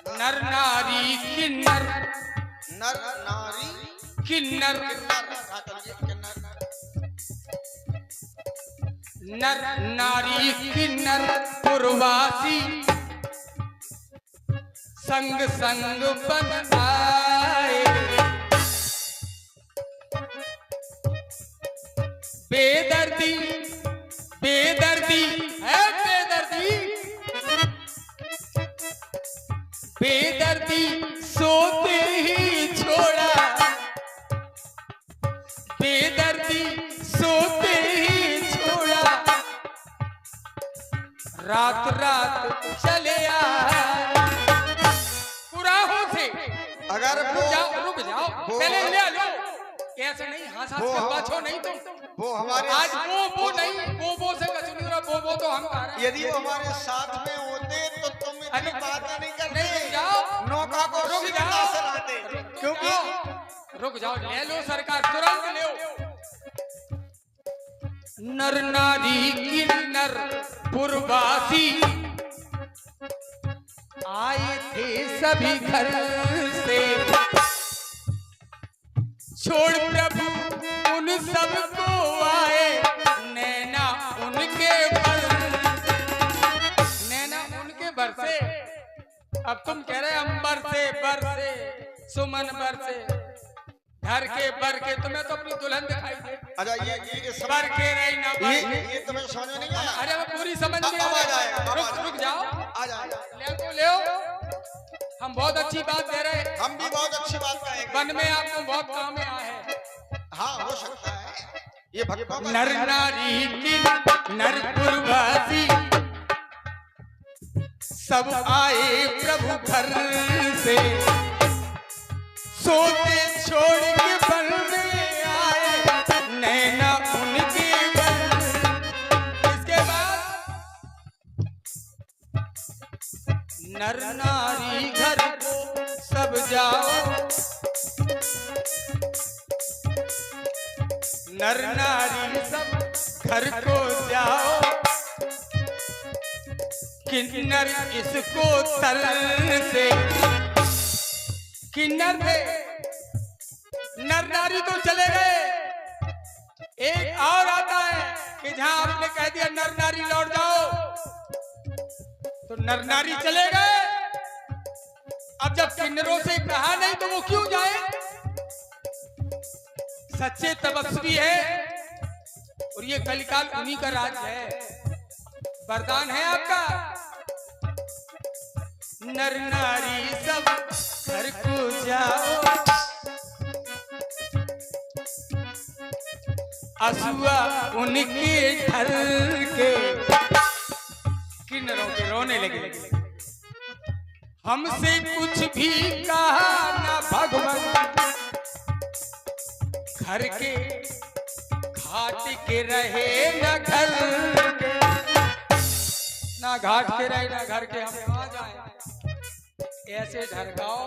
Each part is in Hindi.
नर नारी किन्नर, नर नारी किन्नर, नर नारी किन्नर पुरवासी संग संग बन आए। बेदर्दी बेदर्दी है बेदर्दी, बेदर्दी सोते ही छोड़ा, बेदर्दी सोते ही छोड़ा, रात रात चले आए। कुराहों से अगर रुक जाओ पहले ले लो, ऐसे नहीं हंस हंस के बचो नहीं तुम। वो हमारे आज वो नहीं, वो से कछु नहीं हो रहा, वो तो हम खा रहे हैं। यदि वो हमारे साथ में होते तो तुम इतनी बातें नहीं करते। नहीं जाओ, नौका को रुक सीधा जाओ, से लाते। क्योंकि रुक जाओ, ले लो सरकार, तुरंत ले लो। नर नारी किन्नर पुरवासी आए थे सभी घर से, छोड़ प्रभु उन सबको आए, नैना उनके बरसे। अब तुम कह रहे अंबर से बरसे, सुमन बरसे, घर के बर के, तुम्हें तो अपनी दुल्हन दिखाई दे। अच्छा ये बर के रही ना ये तुम्हें समझ नहीं आया? अरे वो पूरी समझ में आ जाएगा। रुक जाओ, आ जाएगा। ले हम बहुत अच्छी बात दे रहे हैं, हम भी बहुत अच्छी बात कहेंगे। वन में आपको बहुत काम में आए हैं। हाँ हो सकता है ये भक्तों का। नर नारी की नर पुरवासी सब आए प्रभु घर से, सोते छोड़ के बनने आए, नैना उनके बन। इसके बाद नर नारी घर को सब जाओ, नर नारी सब घर को जाओ, किन्नर इसको तल से। किन्नर थे, नर नारी तो चले गए, एक और आता है कि जहां आपने कह दिया नर नारी लौट जाओ, तो नर नारी चले गए। अब जब किन्नरों से कहा नहीं तो वो क्यों जाए? सच्चे तपस्वी है और ये कलिकाल उन्हीं का राज है, वरदान है आपका। नर नारी सब घर को जाओ, असुआ उनके ढल के। किन्नरों के रोने लगे, हमसे कुछ भी कहा ना भगवान, घर के घाट के रहे न घर के, ना घाट के रहे ना घर के, हम वहां जाए ऐसे ढरकाओ।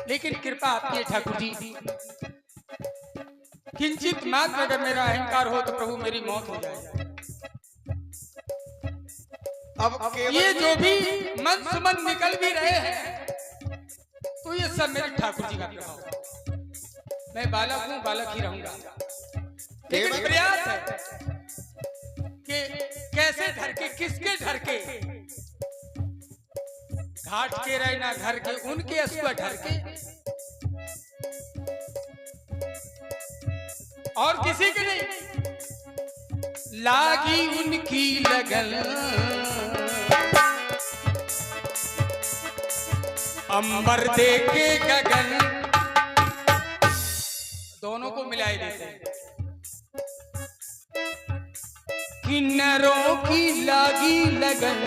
लेकिन कृपा आपकी ठाकुर जी, किंचित मात्र अगर मेरा अहंकार हो तो प्रभु मेरी मौत हो जाए। अब ये जो भी मन सुमन निकल भी रहे हैं तो ये सब मेरे ठाकुर जी का प्रभाव। मैं बालक हूँ, बालक ही रहूंगा, लेकिन प्रयास है कि कैसे ढरके, किसके ढरके, घाट के रहे ना घर के, उनके असुआ ढरके और किसी के नहीं। लागी उनकी लगन अंबर देखे गगन, दोनों को मिलाई देते। किन्नरों की लागी लगन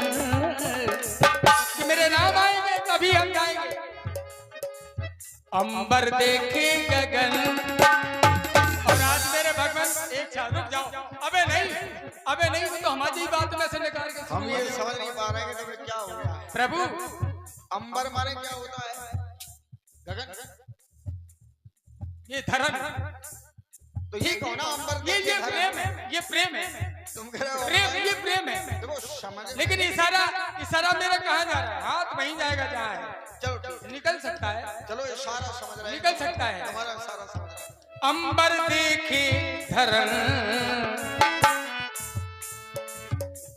कि मेरे नाम आएंगे तभी हम जाएंगे। अंबर देखे गगन और आज मेरे भगवान एक छा रुक जाओ। अबे नहीं तो हमारी बात में से निकाल के हम ये समझ नहीं पा रहे कि क्या हो गया प्रभु। अंबर माने क्या होता है? गगन, ये धरन, तो ये कौन है अंबर? ये प्रेम है, ये प्रेम है। तुम कह रहे हो प्रेम, ये प्रेम है। देखो समझ, लेकिन इशारा मेरा कहाँ जा रहा है? हाथ वहीं जाएगा जहाँ है। चलो सारा समझ रहे हैं, निकल सकता है। हमारा सारा समझ रहे हैं। अंबर देखे धरण,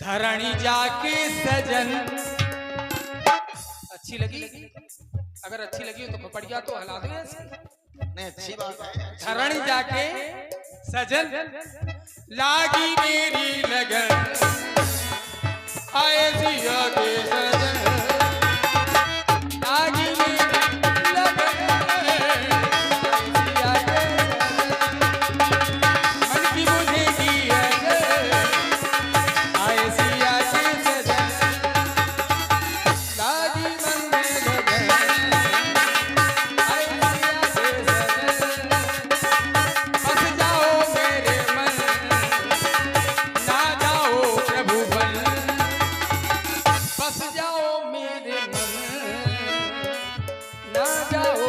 धरणी जाके सजन। अच्छी लगी? अगर अच्छी लगी हो तो पपड़िया तो हिला दो ऐसे। नहीं, अच्छी बात है। धरणी जाके सजन, लागी मेरी लगन, आए जिया के सजन, लागी मेरी लगन, जिया के सजन, मन की मुझे की अजन, आए जिया के सजन, लागी मन में लगन, आए जिया के सजन, बस जाओ मेरे मन, ना जाओ प्रभु बन, बस जाओ मेरे मन, ना जाओ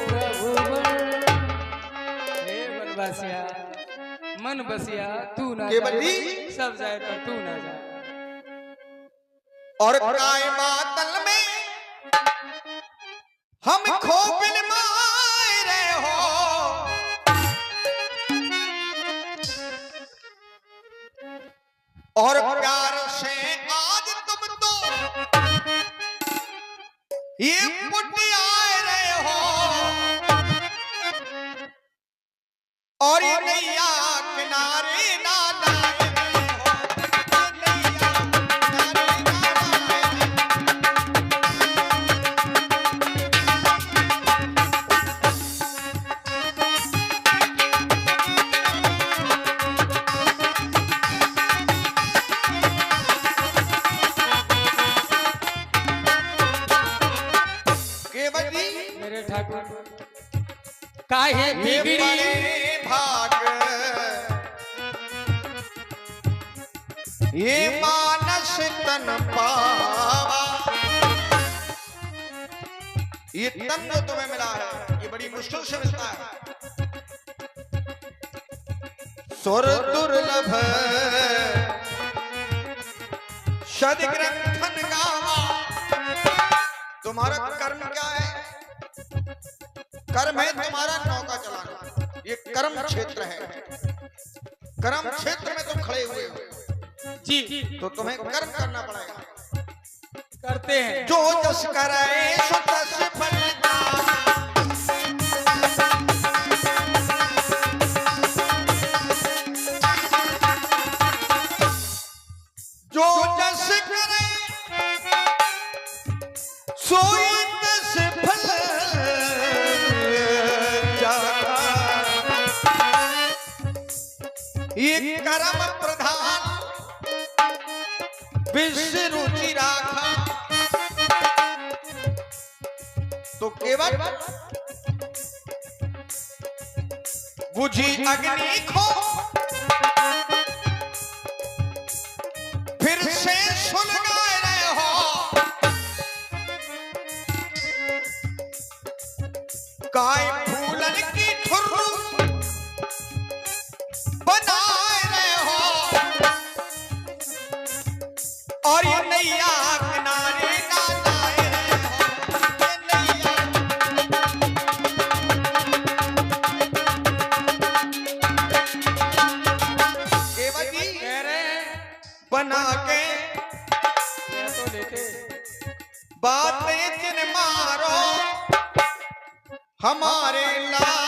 प्रभु बन। हे मन बसिया, मन बसिया तू ना के जाए, बंदी? सब जाए पर तू ना जाए। और काय बातल में हम खो बिन माए रहे हो, और प्यार से आज तुम तो ये पुण्य आए रहे हो, और ये नैया किनारे ना लाए रहे हो, ये नैया किनारे ना लाए रहे हो। केवल जी मेरे ठाकुर काहे ये बिगड़ी, बड़े भाग, ये मानस तन पावा, ये तन जो तुम्हें मिला है ये बड़ी मुश्किल से मिलता है। सुर दुर्लभ सद ग्रंथन गावा। तुम्हारा कर्म क्या है? कर्म है तुम्हारा नौका चलाना, ये कर्म क्षेत्र है। कर्म क्षेत्र में तुम खड़े हुए हो जी तो तुम्हें कर्म करना पड़ेगा। करते हैं। जो जस करे सो तस फलदान, जो जस करे सोई तस फल जाना। ये कर्म प्रधान विश्व रुचि राखा, तो केवल बुझी अग्नि खो, फिर से सुलगाए रहे हो। काय फूलन की ठुर्रू बनाए रहे हो, और ये नैया किनारे ना लाए रहे हो, ये नैया। केवल जी कह रहे हैं बना के मैं तो लेते बातें जिन मारो, हमारे लाल